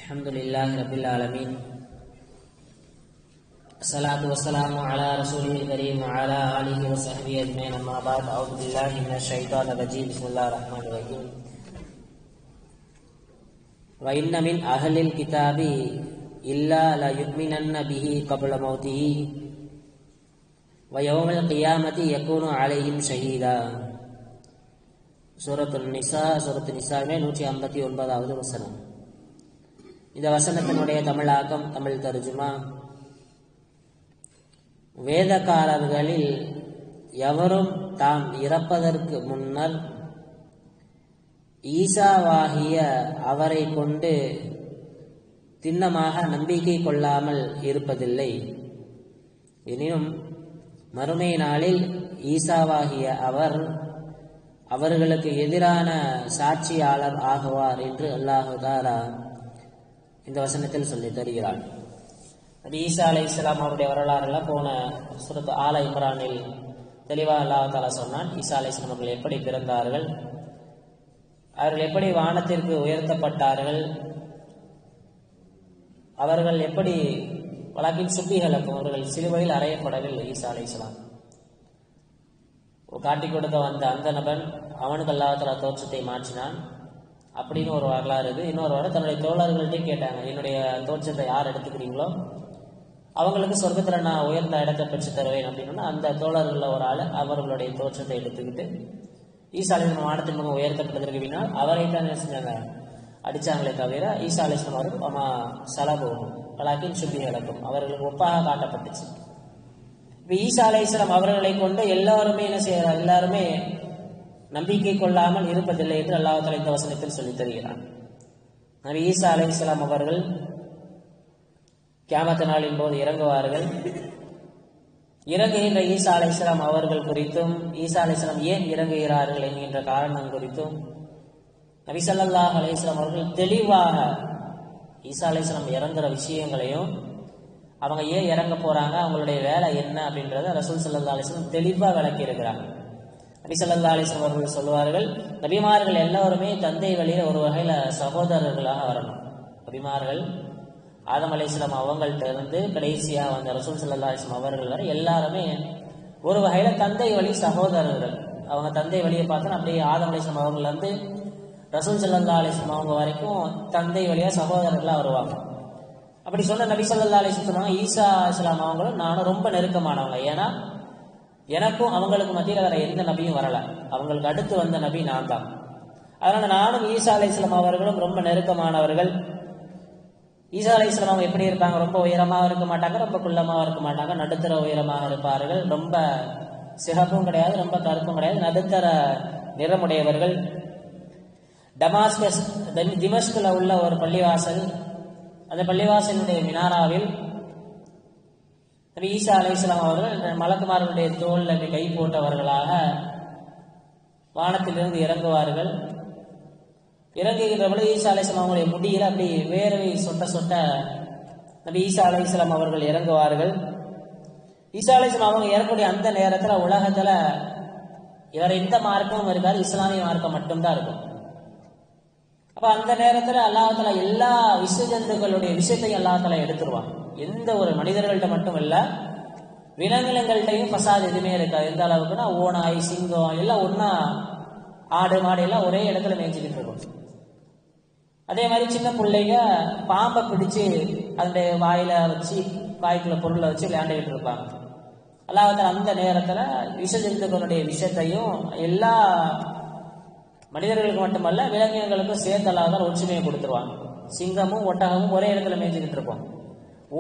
Alhamdulillahi Rabbil Alamin. Assalatu wassalamu ala rasulil kareem wa ala alihi wa sahbihi ajma'in, amma ba'd. A'udhu billahi minash shaitanir rajim. Bismillahirrahmanirrahim. Wa inna min ahlil kitabi illa la yu'minanna bihi qabla mautihi wa yawmal qiyamati yakunu alaihim shahida. Suratul Nisa 159வது வசனம். இந்த வசனத்தினுடைய தமிழாக்கம், தமிழ் தர்ஜுமா, வேதக்காரர்களில் எவரும் தாம் இறப்பதற்கு முன்னர் ஈசாவாகிய அவரை கொண்டு திண்ணமாக நம்பிக்கை கொள்ளாமல் இருப்பதில்லை. எனினும் மறுமை நாளில் ஈசாவாகிய அவர் அவர்களுக்கு எதிரான சாட்சியாளர் ஆகுவார் என்று அல்லாஹ் தஆலா இந்த வசனத்தில் சொல்லி தருகிறார். நபி ஈசா அலைஹிஸ்ஸலாம் அவருடைய வரலாறுலாம் போன சூரத் ஆல இம்ரானில் தெளிவாக அல்லாஹ் தஆலா சொன்னான். ஈசா அலைஹிஸ்ஸலாம் அவர்கள் எப்படி பிறந்தார்கள், அவர்கள் எப்படி வானத்திற்கு உயர்த்தப்பட்டார்கள், அவர்கள் எப்படி வழக்கின் சுப்பிகளுக்கும் அவர்கள் சிலுவையில் அறையப்படவில்லை. ஈசா அலைஹிஸ்ஸலாம் காட்டி கொடுக்க வந்த அந்த நபன் அவனுக்கு அல்லாஹ் தஆலா தோற்றத்தை மாற்றினான் அப்படின்னு ஒரு வரலாறு இது. இன்னொரு வாரம் தன்னுடைய தோழர்கள்ட்டே கேட்டாங்க, என்னுடைய தோற்றத்தை யார் எடுத்துக்கிறீங்களோ அவங்களுக்கு சொர்க்கத்தில் நான் உயர்ந்த இடத்தை பெற்று தருவேன் அப்படின்னா அந்த தோழர்களில் ஒரு ஆள் அவர்களுடைய தோற்றத்தை எடுத்துக்கிட்டு ஈசா அலைஹிஸ்ஸலாம் வானத்தின் முகம் உயர்த்தப்பட்டதற்கு பின்னால் அவரை தான் செஞ்சாங்க, அடித்தாங்களே தவிர ஈசா அலைஹிஸ்ஸலாம் அவர்கள் அம்மா சலபோகும் வழக்கின் சுப்பிகளுக்கும் அவர்களுக்கு ஒப்பாக காட்டப்பட்டுச்சு. இப்போ ஈசா அலைஹிஸ்ஸலாம் அவர்களை கொண்டு எல்லாருமே என்ன செய்யறாங்க, எல்லாருமே நம்பிக்கை கொள்ளாமல் இருப்பதில்லை என்று அல்லாஹ் தஆலா இந்த வசனத்தில் சொல்லித் தருகிறான். நபி ஈசா அலைஹிஸ்ஸலாம் அவர்கள் கியாமத் நாளின் போது இறங்குவார்கள். இறங்குகின்ற ஈசா அலைஹிஸ்ஸலாம் அவர்கள் குறித்தும் ஈசா அலைஹிஸ்ஸலாம் ஏன் இறங்குகிறார்கள் என்கின்ற காரணம் குறித்தும் நபி ஸல்லல்லாஹு அலைஹி வஸல்லம் அவர்கள் தெளிவாக ஈசா அலைஹிஸ்ஸலாம் இறங்குற விஷயங்களையும் அவங்க ஏன் இறங்க போறாங்க, அவங்களுடைய வேலை என்ன அப்படின்றத ரசூல் ஸல்லல்லாஹு அலைஹி வஸல்லம் தெளிவாக விளக்கி இருக்கிறாங்க. நபி ஸல்லல்லாஹு அலைஹி வஸல்லம் அவர்கள் சொல்வார்கள், நபிமார்கள் எல்லாருமே தந்தை வழியில ஒரு வகையில சகோதரர்களாக வரணும். நபிமார்கள் ஆதம் அலைஹிஸ்ஸலாம் அவங்கள்ட்ட இருந்து கடைசியாக வந்த ரசூல் ஸல்லல்லாஹு அலைஹி வஸல்லம் அவர்கள் வரை எல்லாருமே ஒரு வகையில தந்தை வழி சகோதரர்கள். அவங்க தந்தை வழியை பார்த்தா அப்படியே ஆதம் அலைஹிஸ்ஸலாம் அவர்கள் வந்து ரசூல் ஸல்லல்லாஹு அலைஹி வஸல்லம் அவங்க வரைக்கும் தந்தை வழியா சகோதரர்களா வருவாங்க. அப்படி சொன்ன நபி ஸல்லல்லாஹு அலைஹி வஸல்லம் ஈசா அலைஹிஸ்ஸலாம் அவங்களும் நானும் ரொம்ப நெருக்கமானவங்க. ஏன்னா எனக்கும் அவங்களுக்கு மத்தியில் வேற எந்த நபியும் வரல, அவங்களுக்கு அடுத்து வந்த நபி நான் தான். அதனால நானும் ஈசா அலைஹிஸ்ஸலாம் அவர்களும் ரொம்ப நெருக்கமானவர்கள். ஈசா அலைஹிஸ்ஸலாம் அவங்க எப்படி இருப்பாங்க, ரொம்ப உயரமாக இருக்க மாட்டாங்க, ரொம்ப குள்ளமாக இருக்க மாட்டாங்க, நடுத்தர உயரமாக இருப்பார்கள். ரொம்ப சிகப்பும் கிடையாது, ரொம்ப கருப்பும் கிடையாது, நடுத்தர நிறமுடையவர்கள். டமாஸ்கஸ் திமஷ்குல உள்ள ஒரு பள்ளிவாசல், அந்த பள்ளிவாசலுடைய மினாராவில் நபி ஈசா அலைஹிஸ்ஸலாம் அவர்கள் மலக்குமார்களுடைய தோளில் கை போட்டவர்களாக வானத்திலிருந்து இறங்குவார்கள். இறங்குகின்ற பொழுது ஈசா அலைஹிஸ்ஸலாம் அவங்களுடைய முடியில் அப்படி வேர்வை சொட்ட சொட்ட நபி ஈசா அலைஹிஸ்ஸலாம் அவர்கள் இறங்குவார்கள். ஈசா அலைஹிஸ்ஸலாம் அவங்க இறங்கக்கூடிய அந்த நேரத்தில் உலகத்தில் வேற எந்த மார்க்கமும் இருக்காது, இஸ்லாமிய மார்க்கம் மட்டும்தான் இருக்கும். அப்ப அந்த நேரத்தில் அல்லாஹ் தஆலா எல்லா விஷ ஜந்துக்களுடைய விஷயத்தையும் அல்லாஹ் தஆலா எடுத்துருவான். எந்த ஒரு மனிதர்கள்ட்ட மட்டும் இல்ல, விலங்கினங்கள்ட்டையும் பசாது எதுவுமே இருக்காது. எந்த அளவுக்குன்னா ஓனாய், சிங்கம் எல்லாம் ஒன்னா, ஆடு மாடு எல்லாம் ஒரே இடத்துல மேய்ச்சிக்கிட்டு இருக்கும். அதே மாதிரி சின்ன பிள்ளைங்க பாம்பை பிடிச்சு அதனுடைய வாயில வச்சு வாய்க்குள்ள பொருளை வச்சு விளையாண்டுகிட்டு இருப்பாங்க. அல்லாஹ் தஆலா அந்த நேரத்துல விஷ ஜந்துக்களுடைய விஷயத்தையும் எல்லா மனிதர்களுக்கு மட்டுமல்ல விலங்கினங்களுக்கும் சேர்த்து அல்லாஹ் தஆலா ஒற்றுமையை கொடுத்துருவாங்க. சிங்கமும் ஒட்டகமும் ஒரே இடத்துல மேய்ச்சிக்கிட்டு இருப்போம்,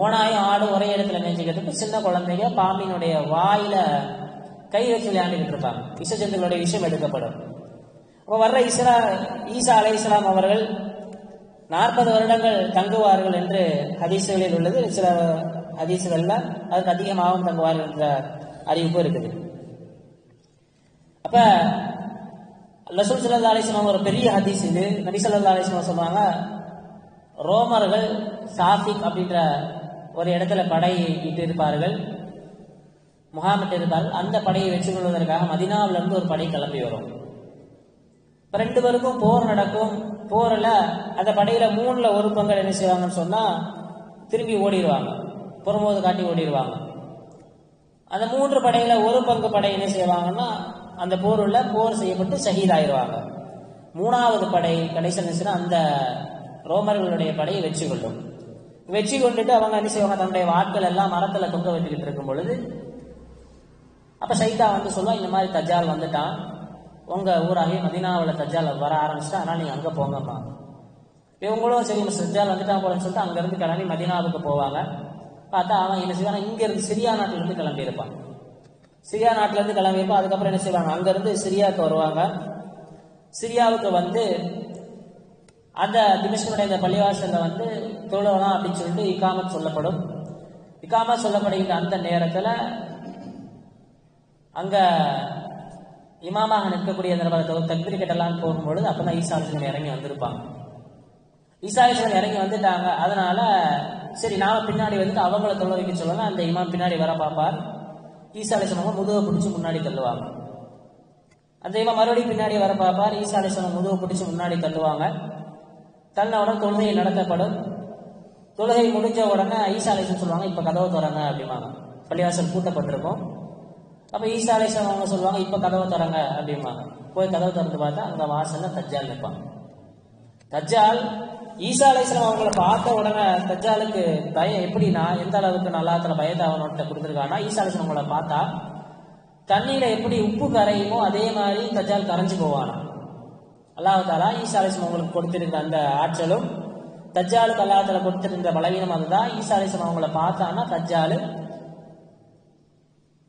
ஓனாயும் ஆடும் ஒரே இடத்துல மேய்ச்சிக்கிட்டு, சின்ன குழந்தைங்க பாம்பினுடைய வாயில கை வச்சு விளையாண்டுகிட்டு இருப்பாங்க. விஷ ஜந்துக்களுடைய விஷயம் எடுக்கப்படும். அப்போ வர்ற ஈசா அலைஹிஸ்ஸலாம் அவர்கள் 40 வருடங்கள் தங்குவார்கள் என்று ஹதீசுகளில் உள்ளது. சில ஹதீசுகள்ல அதுக்கு அதிகமாகவும் தங்குவார்கள் என்ற அறிவிப்பு இருக்குது. அப்ப ரசூல் ஸல்லல்லாஹு அலைஹி வஸல்லம் ஒரு பெரிய ஹதீஸ் இது. நபி ஸல்லல்லாஹு அலைஹி வஸல்லம் சொல்றாங்க, ரோமர்கள் சாஃபிக் அப்படின்ற ஒரு இடத்துல படையை இட்டு இருப்பார்கள், முகாமிட்டு இருப்பார்கள். அந்த படையை வெற்றி கொள்வதற்காக மதீனாவிலிருந்து ஒரு படை கிளம்பி வரும். ரெண்டு பேருக்கும் போர் நடக்கும். போரில் அந்த படையில 3ல் 1 பங்கு என்ன செய்வாங்கன்னு சொன்னா திரும்பி ஓடிடுவாங்க, புறம்போது காட்டி ஓடிடுவாங்க. அந்த 3 படையில 1 பங்கு படை என்ன செய்வாங்கன்னா அந்த போர் செய்யப்பட்டு ஷஹீதாயிருவாங்க. 3வது படை கடைசி அந்த ரோமர்களுடைய படையை வெற்றி கொள்ளும். வெற்றி கொண்டுட்டு அவங்க என்ன செய்வாங்க, தன்னுடைய வாட்கள் எல்லாம் மரத்துல தொங்க விட்டுக்கிட்டு இருக்கும் பொழுது அப்ப சைதா வந்து சொல்லுவா, இந்த மாதிரி தஜ்ஜால் வந்துட்டான், உங்க ஊராகி மதீனாவில் தஜ்ஜால் வர ஆரம்பிச்சுட்டா, அதனால நீங்க அங்க போங்கம்மா. இவங்களும் சரி தஜ்ஜால் வந்துட்டான் போலன்னு சொல்லிட்டு அங்க இருந்து கிளம்பி மதீனாவுக்கு போவாங்க. பார்த்தா அவன் என்ன செய்வான், இங்க இருந்து சிரியா நாட்டில இருந்து கிளம்பி இருப்பான். சிரியா நாட்டில இருந்து கிளம்பி இருப்பான். அதுக்கப்புறம் என்ன செய்வாங்க, அங்க இருந்து சிரியாவுக்கு வருவாங்க. சிரியாவுக்கு வந்து அந்த திமிஷ்கனுடைய இந்த பள்ளிவாசல்ல வந்து தொழலாம் அப்படின்னு சொல்லிட்டு இகாமத் சொல்லப்படும். இகாமத் சொல்லப்படுகின்ற அந்த நேரத்துல அங்க இமாமாக நிற்கக்கூடிய தக்பீர் கட்டலான்னு போகும்பொழுது அப்பதான் ஈசா அலைஹிஸ்ஸலாம் இறங்கி வந்திருப்பாங்க. ஈசா அலைஹிஸ்ஸலாம் இறங்கி வந்துட்டாங்க. அதனால சரி நாம பின்னாடி வந்துட்டு அவங்கள தொழ வைக்க சொல்லலாம். அந்த இமாம் பின்னாடி வர பார்ப்பார். ஈசா அலைஹிஸ்ஸலாம் முதுவை பிடிச்சி முன்னாடி தள்ளுவாங்க. அந்த இமாம் மறுபடியும் பின்னாடி வர பார்ப்பார். ஈசா அலைஹிஸ்ஸலாம் முதுவை பிடிச்சி முன்னாடி தள்ளுவாங்க. தள்ளினவுடன் தொழுகை நடத்தப்படும். தொழுகை முடிஞ்ச உடனே ஈசா அலைஹிஸ்ஸலாம் சொல்லுவாங்க, இப்ப கதவை திறங்க அப்படிம்பாங்க. பள்ளிவாசல் பூட்டப்பட்டிருக்கும். அப்ப ஈசா அலைஹிஸ்ஸலாம் அவங்க சொல்லுவாங்க, இப்ப கதவை திறங்க அப்படிம்பாங்க. போய் கதவை திறந்து பார்த்தா அங்க வாசல்ல தஜ்ஜால் நிற்பாங்க. தஜ்ஜால் ஈசா அலைஹிஸ்ஸலாம் அவங்கள பார்த்த உடனே தஜ்ஜாலுக்கு பயம் எப்படின்னா, எந்த அளவுக்கு அல்லாஹ் பயத்தை அவன்கிட்ட கொடுத்துருக்கான்னா, ஈசா அலைஹிஸ்ஸலாம் அவங்கள பார்த்தா தண்ணீர எப்படி உப்பு கரையுமோ அதே மாதிரி தஜ்ஜால் கரைஞ்சு போவானா. அல்லாஹ் தஆலா ஈசா அலைஹிஸ்ஸலாம் அவங்களுக்கு கொடுத்திருந்த அந்த ஆற்றலும் தஜ்ஜாலுக்கு அல்லாஹ் தஆலா கொடுத்திருந்த பலவீனம் அதுதான். ஈசா அலைஹிஸ்ஸலாம் அவங்கள பார்த்தான்னா தஜ்ஜால்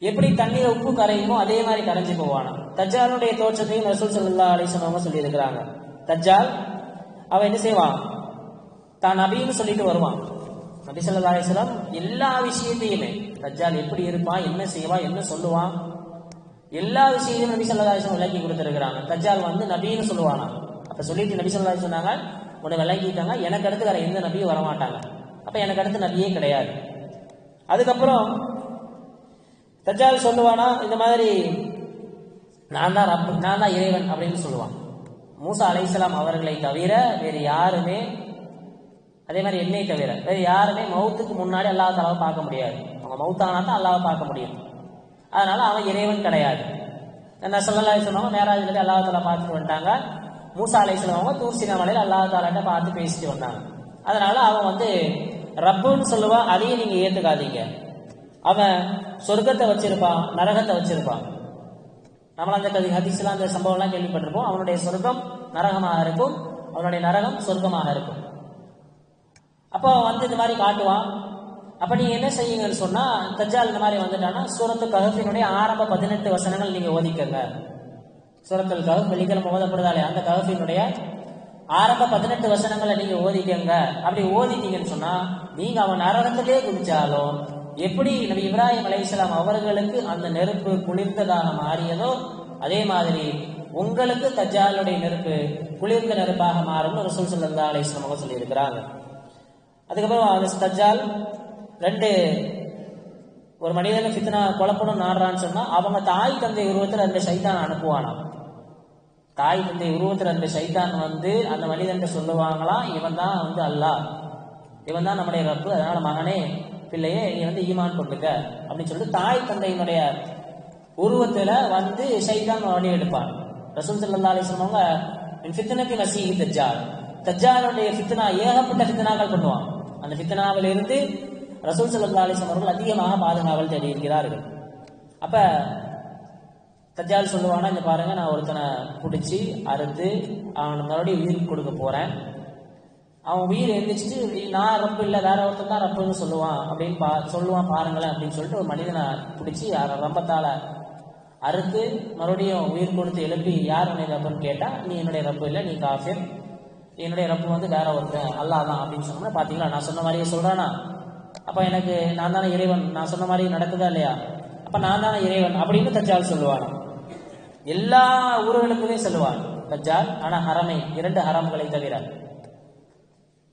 எப்படி தண்ணீர உப்பு கரையுமோ அதே மாதிரி கரைஞ்சு போவானா. தஜ்ஜாலுடைய தோற்றத்தையும் ரசூல் ஸல்லல்லாஹு அலைஹி வஸல்லம் சொல்லி இருக்கிறாங்க. தஜ்ஜால் அவன் என்ன செய்வான், தான் நபின்னு சொல்லிட்டு வருவான். நபி ஸல்லல்லாஹு அலைஹி வஸல்லம் எல்லா விஷயத்தையுமே தஜ்ஜால் எப்படி இருப்பான், என்ன செய்வான், என்ன சொல்லுவான், எல்லா விஷயத்தையும் நபி ஸல்லல்லாஹு அலைஹி வஸல்லம் விளக்கி கொடுத்திருக்கிறாங்க. தஜ்ஜால் வந்து நபின்னு சொல்லுவானா. அப்ப சொல்லிட்டு நபி ஸல்லல்லாஹு அலைஹி வஸல்லம் சொன்னாங்க, உன்னை விளக்கிட்டாங்க, எனக்கு அடுத்து வேற எந்த நபியும் வரமாட்டாங்க, அப்ப எனக்கு அடுத்து நபியே கிடையாது. அதுக்கப்புறம் தஜ்ஜால் சொல்லுவானா, இந்த மாதிரி நான் தான் இறைவன் அப்படின்னு சொல்லுவான். மூசா அலைஹிஸ்ஸலாம் அவர்களை தவிர வேறு யாருமே, அதே மாதிரி என்னை தவிர வேறு யாருமே மௌத்துக்கு முன்னாடி அல்லாஹ் தஆலாவை பார்க்க முடியாது. அவங்க மௌத்தானா தான் அல்லாஹ்வை பார்க்க முடியும். அதனால அவன் இறைவன் கிடையாது. என்ன ஸல்லல்லாஹு அலைஹி வஸல்லம் மேராஜ்ல அல்லாஹ் தஆலா பார்த்துட்டு வந்தாங்க. மூசா அலைஹிஸ்ஸலாம் அவங்க தூர் சீனா மலையில அல்லாஹ் தஆலாட்ட பார்த்து பேசிட்டு வந்தாங்க. அதனால அவன் வந்து ரப்புன்னு சொல்லுவான். அதையும் நீங்க ஏத்துக்காதீங்க. அவன் சொர்க்கத்தை வச்சிருப்பான், நரகத்தை வச்சிருப்பான். நம்மள அந்த ஹதீஸ்ல அந்த சம்பவம்லாம் கேள்விப்பட்டிருப்போம். அவனுடைய சொர்க்கம் நரகமாக இருக்கும், அவனுடைய நரகம் சொர்க்கமாக இருக்கும். அப்போ வந்து இந்த மாதிரி காட்டுவான். அப்ப நீங்க என்ன செய்யுங்கன்னு சொன்னா, தஜ்ஜால் இந்த மாதிரி வந்துட்டான்னா சூரத்து கஹஃபினுடைய ஆரம்ப 18 வசனங்கள் நீங்க ஓதிக்கங்க. சூரத்துல் கஹஃப் வெள்ளிக்கிழமை ஓதப்படுதாலே அந்த கஹஃபினுடைய ஆரம்ப 18 வசனங்களை நீங்க ஓதிக்கங்க. அப்படி ஓதிட்டீங்கன்னு சொன்னா நீங்க அவன் நரகத்திலே குதிச்சாலும் எப்படி நபி இப்ராஹிம் அலைஹிஸ்ஸலாம் அவர்களுக்கு அந்த நெருப்பு குளிர்ந்ததாக மாறியதோ அதே மாதிரி உங்களுக்கு தஜ்ஜாலுடைய நெருப்பு குளிர்ந்த நெருப்பாக மாறும்னு ரசூல் ஸல்லல்லாஹு அலைஹி வஸல்லம் சொல்லி இருக்கிறாங்க. அதுக்கப்புறம் அந்த தஜ்ஜால் ஒரு மனிதனை ஃபித்னா குழப்பணும் நாடுறான்னு சொன்னா அவங்க தாய் தந்தை உருவத்தில் அந்த ஷைத்தான் அனுப்புவானாம். தாய் தந்தை உருவத்தில் அந்த ஷைத்தான் வந்து அந்த மனிதன் சொல்லுவாங்களாம், இவன் தான் வந்து அல்லாஹ், இவன் தான் நம்முடைய ரப்பு, அதனால மகனே பிள்ளையே நீ வந்து ஈமான் கொண்டுக்க அப்படின்னு சொல்லிட்டு தாய் தந்தையினுடைய உருவத்துல வந்து ஷைத்தான் வழி எடுப்பான். ரசூல் ஸல்லல்லாஹு அலைஹி வஸல்லம் அவங்க ஃபித்னத்தி மஸீஹி தஜ்ஜால், தஜ்ஜாலுடைய ஃபித்னா ஏகப்பட்ட ஃபித்னாக்கள் பண்ணுவான். அந்த ஃபித்னாவில் இருந்து ரசூல் ஸல்லல்லாஹு அலைஹி வஸல்லம் அவர்கள் அதிகமாக பாதுகாவல் தேடி இருக்கிறார்கள். அப்ப தஜ்ஜால் சொல்லுவானா, இந்த பாருங்க நான் ஒருத்தனை பிடிச்சி அறுத்து அவனுக்கு மறுபடியும் உயிர் கொடுக்க போறேன், அவன் உயிர் எழுந்திரிச்சிட்டு நான் ரப்பு இல்லை வேற ஒருத்தன் தான் ரப்புன்னு சொல்லுவான் அப்படின்னு சொல்லுவான் பாருங்களேன் அப்படின்னு சொல்லிட்டு ஒரு மனிதனை பிடிச்சி ரம்பத்தால அறுத்து மறுபடியும் உயிர் கொடுத்து எழுப்பி யார் உன்னை ரப்புன்னு கேட்டா, நீ என்னுடைய ரப்பு இல்லை, நீ காஃபிர், என்னுடைய ரப்பு வந்து வேற ஒருத்தன் அல்லாஹ் தான் அப்படின்னு சொன்னா, பாத்தீங்களா நான் சொன்ன மாதிரியே சொல்றானா, அப்ப எனக்கு நான் தானே இறைவன், நான் சொன்ன மாதிரி நடக்குதா இல்லையா, அப்ப நான் தானே இறைவன் அப்படின்னு தஜ்ஜால் சொல்லுவான். எல்லா ஊர்களுக்குமே சொல்லுவான் தஜ்ஜால். ஆனா ஹரமை 2 ஹரம்களை தவிர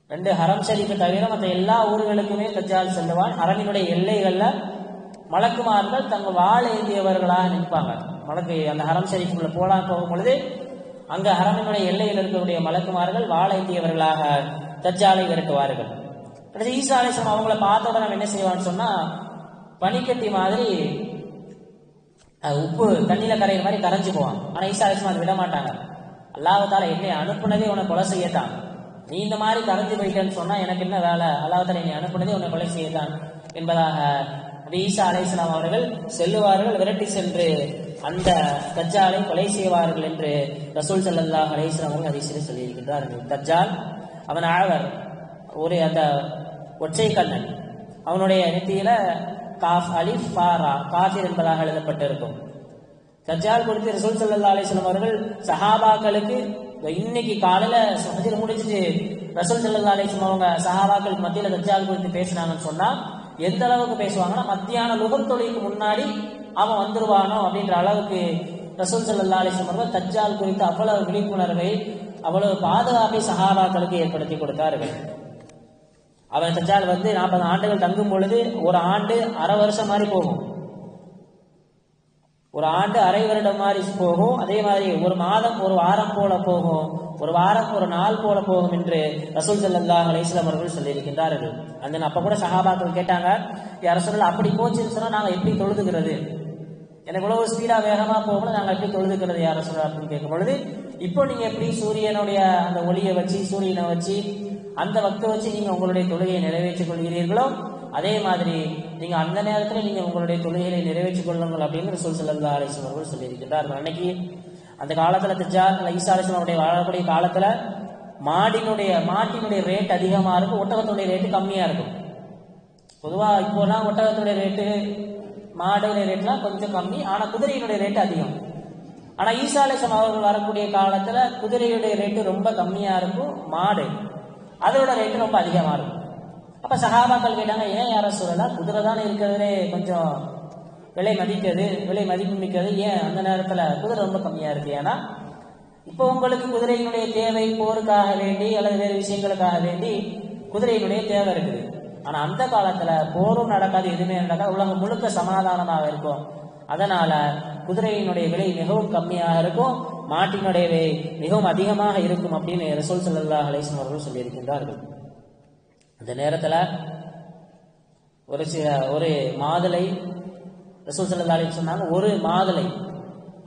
2 ஹரம் ஷரீஃபை தவிர மற்ற எல்லா ஊர்களுக்குமே தஜ்ஜால் செல்லுவான். ஹரமினுடைய எல்லைகள்ல மலக்குமார்கள் தங்கள் வாள் ஏந்தியவர்களாக நிற்பாங்க. மலக்கு அந்த ஹரம் ஷரீஃபுக்குள்ள போகும் பொழுது அங்க ஹரமினுடைய எல்லையில் இருக்கக்கூடிய மலக்குமார்கள் வாழேந்தியவர்களாக தஜ்ஜாலை விரட்டுவார்கள். ஈசா அலைஹிஸ்ஸலாம் அவங்கள பார்த்த உடனே என்ன செய்வான்னு சொன்னா, பனிக்கட்டி மாதிரி உப்பு தண்ணியில கரையிற மாதிரி கரைஞ்சு போவான். ஆனா ஈசா அலைஹிஸ்ஸலாம் அதை விட மாட்டாங்க. அல்லாஹ் தஆலா என்னை அனுப்புனதே உன்னை கொலை செய்யத்தான், நீ இந்த மாதிரி கரைஞ்சு போயிட்டேன்னு சொன்னா எனக்கு என்ன வேலை, அல்லாஹ் தஆலா என்னை அனுப்புனதே உன்னை கொலை செய்யத்தான் என்பதாக நபி ஈசா அலைஹிஸ்ஸலாம் அவர்கள் செல்லுவார்கள். விரட்டி சென்று அந்த தஜ்ஜாலை கொலை செய்வார்கள் என்று ரசூல் ஸல்லல்லாஹு அலைஹி வஸல்லம் அவர்கள் ஹதீஸிலே சொல்லியிருக்கிறார்கள். தஜ்ஜால் அவன் ஆவர், ஒரு அந்த ஒற்றை கண்ணன், அவனுடைய நெத்தியில காஃப் அலிஃப் ஃபாரா காஃபிர் என்பதாக எழுதப்பட்டிருக்கும். தஜ்ஜால் குறித்து ரசூல் ஸல்லல்லாஹு அலைஹி வஸல்லம் அவர்கள் சஹாபாக்களுக்கு இன்னைக்கு காலையில ஹஜ்ர் முடிஞ்சிட்டு ரசூல் ஸல்லல்லாஹு அலைஹி வஸல்லம் அவங்க சஹாபாக்களுக்கு மத்தியில தஜ்ஜால் குறித்து பேசினாங்கன்னு சொன்னா எந்த அளவுக்கு பேசுவாங்கன்னா, மத்தியான லுஹர் தொழுகைக்கு முன்னாடி அவன் வந்துருவானோ அப்படின்ற அளவுக்கு ரசூல் ஸல்லல்லாஹு அலைஹி வஸல்லம் அவர்கள் தஜ்ஜால் குறித்து அவ்வளவு விழிப்புணர்வை, அவ்வளவு பாதுகாப்பை சஹாபாக்களுக்கு ஏற்படுத்தி கொடுத்தார்கள். அவன் தஜ்ஜால் 40 ஆண்டுகள் தங்கும் பொழுது ஒரு ஆண்டு அரை வருஷம் மாதிரி போகும், ஒரு ஆண்டு அரை வருடம் மாதிரி போகும். அதே மாதிரி ஒரு மாதம் ஒரு வாரம் போல போகும், ஒரு வாரம் ஒரு நாள் போல போகும் என்று ரசூல் ஸல்லல்லாஹு அலைஹி வஸல்லம் அவர்கள் சொல்லியிருக்கின்றார்கள். அந்த அப்ப கூட சஹாபாக்கள் கேட்டாங்க, யா ரசூலுல்லாஹ் அப்படி போச்சுன்னு சொன்னா நாங்க எப்படி தொழுதுகிறது, எனக்கு இவ்வளவு ஸ்பீடா வேகமா போகணும், நாங்க எப்படி தொழுதுக்கிறது யா ரசூலுல்லாஹ் அப்படின்னு கேட்கும் பொழுது, இப்போ நீங்க எப்படி சூரியனுடைய அந்த ஒளியை வச்சு சூரியனை வச்சு அந்த வக்தை வச்சு நீங்க உங்களுடைய தொழுகையை நிறைவேற்றிக் கொள்கிறீர்களோ அதே மாதிரி நீங்க அந்த நேரத்தில் நீங்க உங்களுடைய தொழுகையை நிறைவேற்றிக் கொள்ளுங்கள் அப்படின்னு ரசூல் ஸல்லல்லாஹு அலைஹி வஸல்லம் அவர்கள் சொல்லியிருக்கிறார்கள். அன்னைக்கு அந்த காலத்துல தஜ்ஜால் ஈசா அலைஹிஸ்ஸலாம் அவருடைய வாழக்கூடிய காலத்துல மாட்டினுடைய ரேட் அதிகமா இருக்கும், ஒட்டகத்துடைய ரேட்டு கம்மியா இருக்கும். பொதுவா இப்போலாம் ஒட்டகத்துடைய ரேட்டு மாடுடைய ரேட்லாம் கொஞ்சம் கம்மி, ஆனா குதிரையினுடைய ரேட்டு அதிகம். ஆனா ஈசா அலைஹிஸ்ஸலாம் அவர்கள் வரக்கூடிய காலத்துல குதிரையுடைய ரேட்டு ரொம்ப கம்மியா இருக்கும், மாடு அதோட ரேட்டு ரொம்ப அதிகமா இருக்கும். அப்ப சஹாபாக்கள் கேட்டாங்க, ஏன் யா ரசூலல்லாஹ் குதிரை தானே இருக்கிறதுலே கொஞ்சம் விலை மதிப்பு மிக்கிறது, ஏன் அந்த நேரத்துல குதிரை ரொம்ப கம்மியா இருக்கு? ஏன்னா இப்போ உங்களுக்கு குதிரையினுடைய தேவை போருக்காக வேண்டி அல்லது வேறு விஷயங்களுக்காக வேண்டி குதிரையினுடைய தேவை இருக்குது. ஆனா அந்த காலத்துல போரும் நடக்காது, எதுவுமே நடக்காது, உலகம் முழுக்க சமாதானமாக இருக்கும். அதனால குதிரையினுடைய விலை மிகவும் கம்மியாக இருக்கும், மாட்டினுடைய விலை மிகவும் அதிகமாக இருக்கும் அப்படின்னு ரசூல் ஸல்லல்லாஹு அலைஹி வஸல்லம் அவர்கள் சொல்லியிருக்கின்றார்கள். அந்த நேரத்துல ஒரு மாதுளை ரசூல் ஸல்லல்லாஹு அலைஹி வஸல்லம் சொன்னாங்க,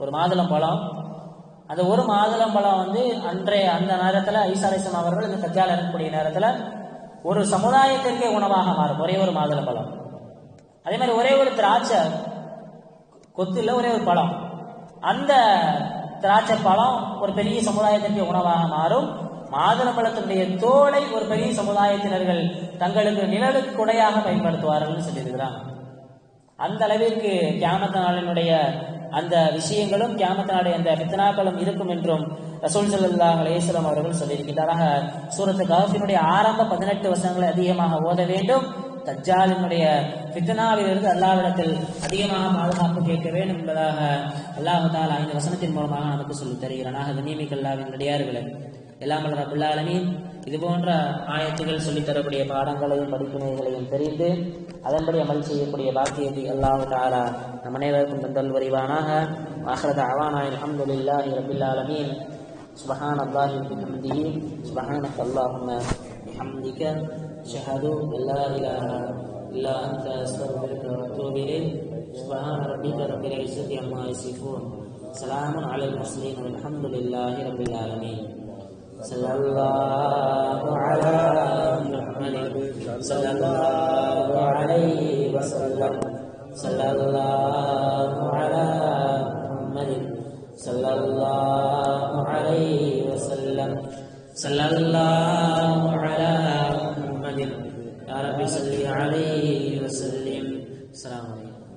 ஒரு மாதுளம் பழம், அந்த ஒரு மாதுளம் பழம் அந்த நேரத்துல ஈசா அலைஹிஸ்ஸலாம் அவர்கள் இந்த தஜ்ஜால் இருக்கக்கூடிய நேரத்துல ஒரு சமுதாயத்திற்கே உணவாக மாறும். ஒரே ஒரு மாதுளம் பழம், அதே மாதிரி ஒரே ஒரு திராட்சை கொத்துல ஒரே ஒரு பழம், அந்த திராட்சை பழம் ஒரு பெரிய சமுதாயத்திற்கு உணவாக மாறும். மாதுளம்பழத்தினுடைய தோலை ஒரு பெரிய சமுதாயத்தினர்கள் தங்களுக்கு நிழலுக்கு கொடையாக பயன்படுத்துவார்கள் சொல்லியிருக்கிறாங்க. அந்த அளவிற்கு கியாமத் நாளினுடைய அந்த விஷயங்களும் கியாமத் நாளுடைய அந்த ஃபித்னாக்களும் இருக்கும் என்றும் ரசூல் ஸல்லல்லாஹு அலைஹி வஸல்லம் அவர்கள் சொல்லியிருக்கிறார்கள். சூரத்து கஹ்ஃபினுடைய ஆரம்ப 18 வசனங்களை அதிகமாக ஓத வேண்டும். தஜ்ஜாலினுடைய ஃபித்னாவிலிருந்து அல்லாஹ்விடத்தில் அதிகமாக பாதுகாப்பு கேட்க வேண்டும் என்பதாக அல்லாஹ் தஆலா இந்த வசனத்தின் மூலமாக நமக்கு சொல்லித் தருகிறானாக. கண்ணியமிக்க அல்லாஹ்வின் அடியார்களே, எல்லாம் வல்ல ரப்புல் ஆலமீன் இது போன்ற ஆயத்துகள் சொல்லித் தரக்கூடிய பாடங்களையும் படிப்பினைகளையும் தெரிந்து அதன்படி அமல் செய்யக்கூடிய பாக்கியத்தை அல்லாஹ் தஆலா நம் அனைவருக்கும் தந்தல் வரிவானாக. ஆகிர தஅவானா அல்ஹம்துலில்லாஹி ரப்பில் ஆலமீன். சுப்ஹானல்லாஹி வ பிஹம்திஹி சுப்ஹானக அல்லாஹும்ம பிஹம்திக அஷ்ஹது அன் லா இலாஹா இல்லா அன்த அஸ்தக்ஃபிருக வ அத்தூபு இலைக். சுப்ஹான ரப்பிக ரப்பில் இஸ்ஸத்தி அம்மா யசிஃபூன். ஸலாமுன் அலல் முர்ஸலீன் வல்ஹம்துலில்லாஹி ரப்பில் ஆலமீன். ஸல்லல்லாஹு அலா முஹம்மத் ஸல்லல்லாஹு அலைஹி வஸல்லம். ஸல்லல்லாஹு அலா முஹம்மத் ஸல்லல்லாஹு அலைஹி வஸல்லம். ஸல்லல்லாஹு அலா முஹம்மத் யா ரப்பி ஸல்லி அலைஹி வஸல்லிம். அஸ்ஸலாமு அலைக்கும்.